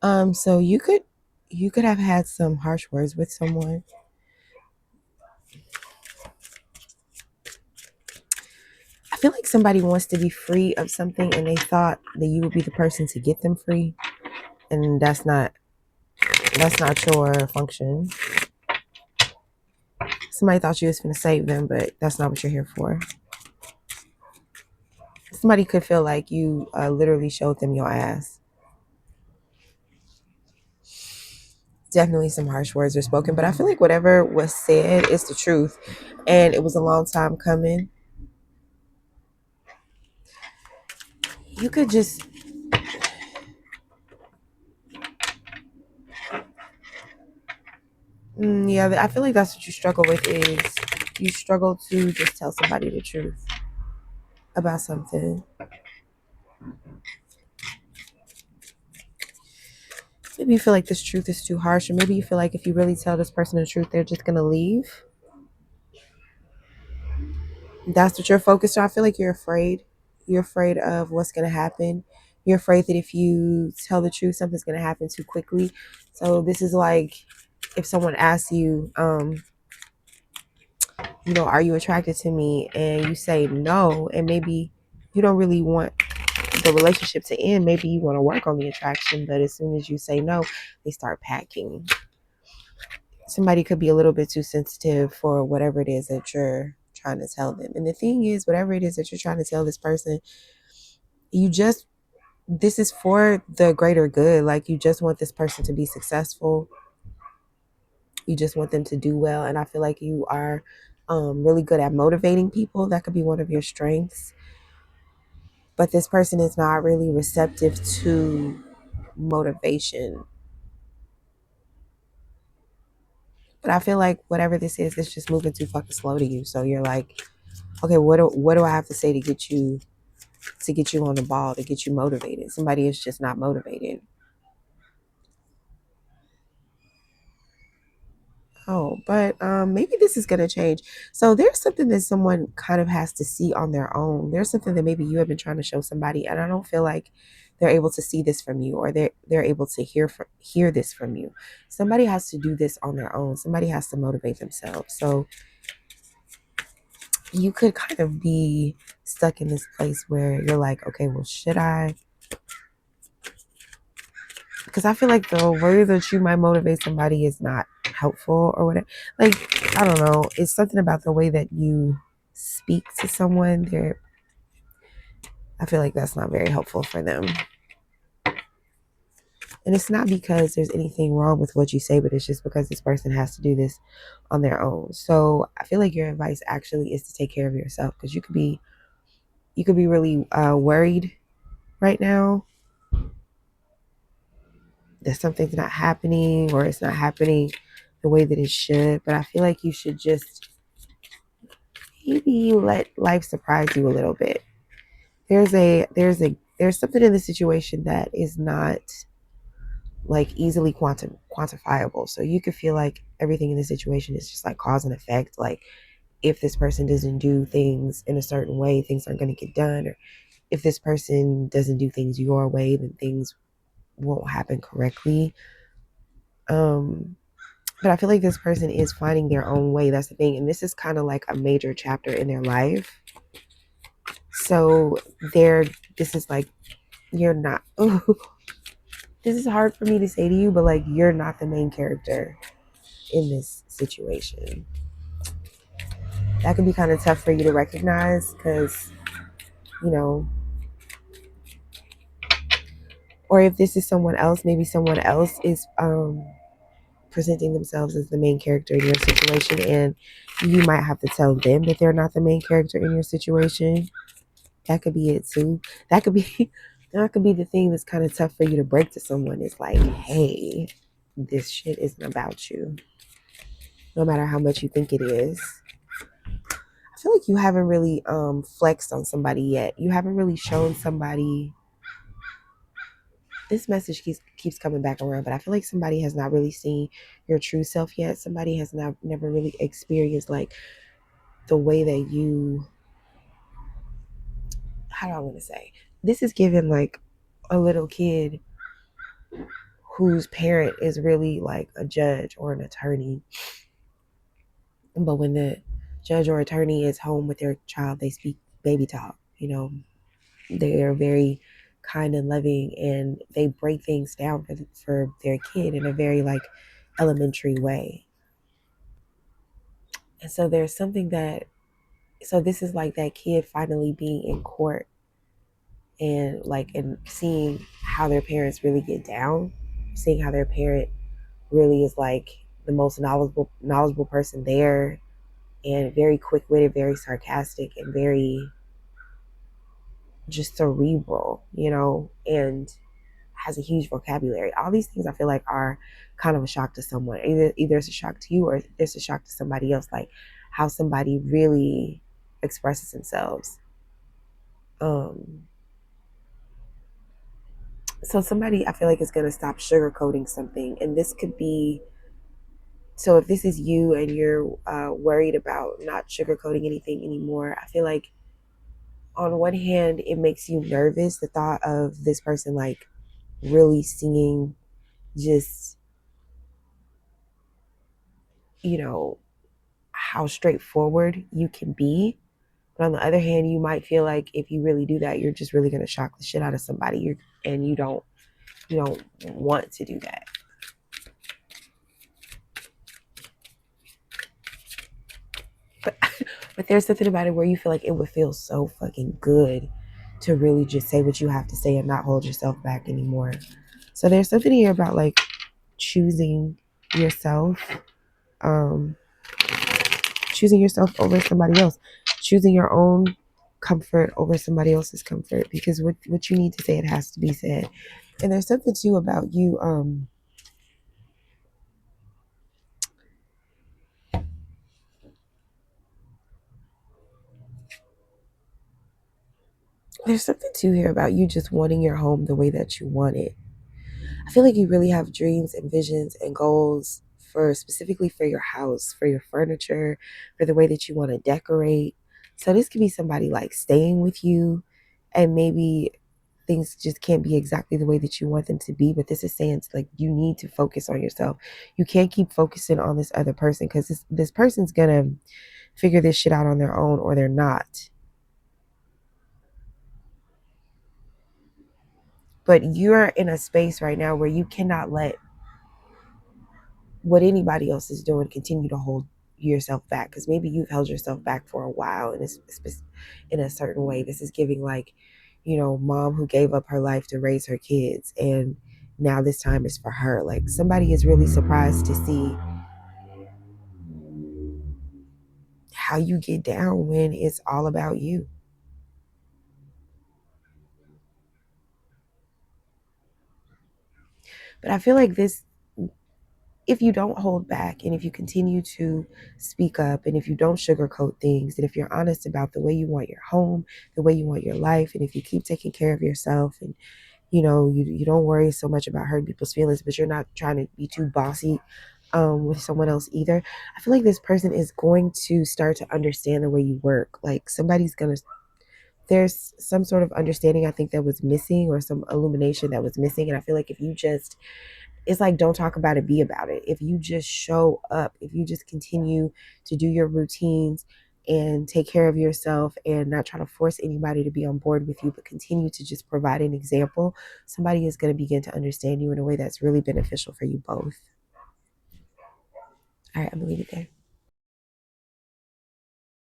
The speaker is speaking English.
So you could have had some harsh words with someone. I feel like somebody wants to be free of something and they thought that you would be the person to get them free, and that's not your function. Somebody thought you was going to save them, but that's not what you're here for. Somebody could feel like you literally showed them your ass. Definitely some harsh words were spoken, but I feel like whatever was said is the truth, and it was a long time coming. You could just, yeah, I feel like that's what you struggle with is you struggle to just tell somebody the truth about something. Maybe you feel like this truth is too harsh, or maybe you feel like if you really tell this person the truth, they're just gonna leave. That's what you're focused on. I feel like you're afraid. You're afraid of what's gonna happen. You're afraid that if you tell the truth, something's gonna happen too quickly. So this is like if someone asks you, are you attracted to me? And you say no, and maybe you don't really want the relationship to end. Maybe you want to work on the attraction, but as soon as you say no, they start packing. Somebody could be a little bit too sensitive for whatever it is that you're trying to tell them. And the thing is, whatever it is that you're trying to tell this person, you just, this is for the greater good. Like, you just want this person to be successful. You just want them to do well. And I feel like you are really good at motivating people. That could be one of your strengths. But this person is not really receptive to motivation. But I feel like whatever this is, it's just moving too fucking slow to you. So you're like, okay, what do I have to say to get you on the ball, to get you motivated? Somebody is just not motivated. Oh, but maybe this is gonna change. So there's something that someone kind of has to see on their own. There's something that maybe you have been trying to show somebody, and I don't feel like they're able to see this from you, or they're able to hear this from you. Somebody has to do this on their own. Somebody has to motivate themselves. So you could kind of be stuck in this place where you're like, okay, well, should I? Because I feel like the way that you might motivate somebody is not helpful or whatever. Like, I don't know. It's something about the way that you speak to someone. I feel like that's not very helpful for them. And it's not because there's anything wrong with what you say, but it's just because this person has to do this on their own. So I feel like your advice actually is to take care of yourself, because you could be really worried right now that something's not happening, or it's not happening the way that it should. But I feel like you should just maybe let life surprise you a little bit. There's something in the situation that is not like easily quantifiable. So you could feel like everything in the situation is just like cause and effect. Like, if this person doesn't do things in a certain way, things aren't going to get done. Or if this person doesn't do things your way, then things won't happen correctly. Um, but I feel like this person is finding their own way. That's the thing. And this is kind of like a major chapter in their life. So this is like, you're not, this is hard for me to say to you, but like, you're not the main character in this situation. That can be kind of tough for you to recognize, because, you know, or if this is someone else, maybe someone else is presenting themselves as the main character in your situation, and you might have to tell them that they're not the main character in your situation. That could be it too. That could be that could be the thing that's kind of tough for you to break to someone. It's like, hey, this shit isn't about you, no matter how much you think it is. I feel like you haven't really flexed on somebody yet. You haven't really shown somebody. This message keeps coming back around, but I feel like somebody has not really seen your true self yet. Somebody has not never really experienced like the way that you, how do I want to say? This is given like a little kid whose parent is really like a judge or an attorney. But when the judge or attorney is home with their child, they speak baby talk. They are very kind and loving, and they break things down for their kid in a very like elementary way. And so there's something that, so this is like that kid finally being in court and seeing how their parents really get down, seeing how their parent really is like the most knowledgeable person there, and very quick-witted, very sarcastic, and very just cerebral, and has a huge vocabulary. All these things I feel like are kind of a shock to someone. Either it's a shock to you or it's a shock to somebody else, like how somebody really expresses themselves. Um, so somebody I feel like is gonna stop sugarcoating something, and this could be, so if this is you and you're worried about not sugarcoating anything anymore, I feel like on one hand it makes you nervous, the thought of this person like really seeing just, you know, how straightforward you can be. But on the other hand, you might feel like if you really do that, you're just really going to shock the shit out of somebody. And you don't want to do that. But but there's something about it where you feel like it would feel so fucking good to really just say what you have to say and not hold yourself back anymore. So there's something here about like choosing yourself, um, choosing yourself over somebody else, choosing your own comfort over somebody else's comfort, because what you need to say, it has to be said. And there's something too about you, there's something too here about you just wanting your home the way that you want it. I feel like you really have dreams and visions and goals for specifically for your house, for your furniture, for the way that you want to decorate. So this could be somebody like staying with you, and maybe things just can't be exactly the way that you want them to be. But this is saying it's like you need to focus on yourself. You can't keep focusing on this other person, because this person's gonna figure this shit out on their own, or they're not. But you're in a space right now where you cannot let what anybody else is doing continue to hold yourself back, because maybe you've held yourself back for a while, and it's in a certain way. This is giving like, mom who gave up her life to raise her kids, and now this time is for her. Like somebody is really surprised to see how you get down when it's all about you. But I feel like this, if you don't hold back and if you continue to speak up and if you don't sugarcoat things and if you're honest about the way you want your home, the way you want your life, and if you keep taking care of yourself, and you don't worry so much about hurting people's feelings, but you're not trying to be too bossy with someone else either, I feel like this person is going to start to understand the way you work. Like there's some sort of understanding I think that was missing, or some illumination that was missing. And I feel like if you just, it's like, don't talk about it, be about it. If you just show up, if you just continue to do your routines and take care of yourself and not try to force anybody to be on board with you, but continue to just provide an example, somebody is going to begin to understand you in a way that's really beneficial for you both. All right, I'm going to leave it there.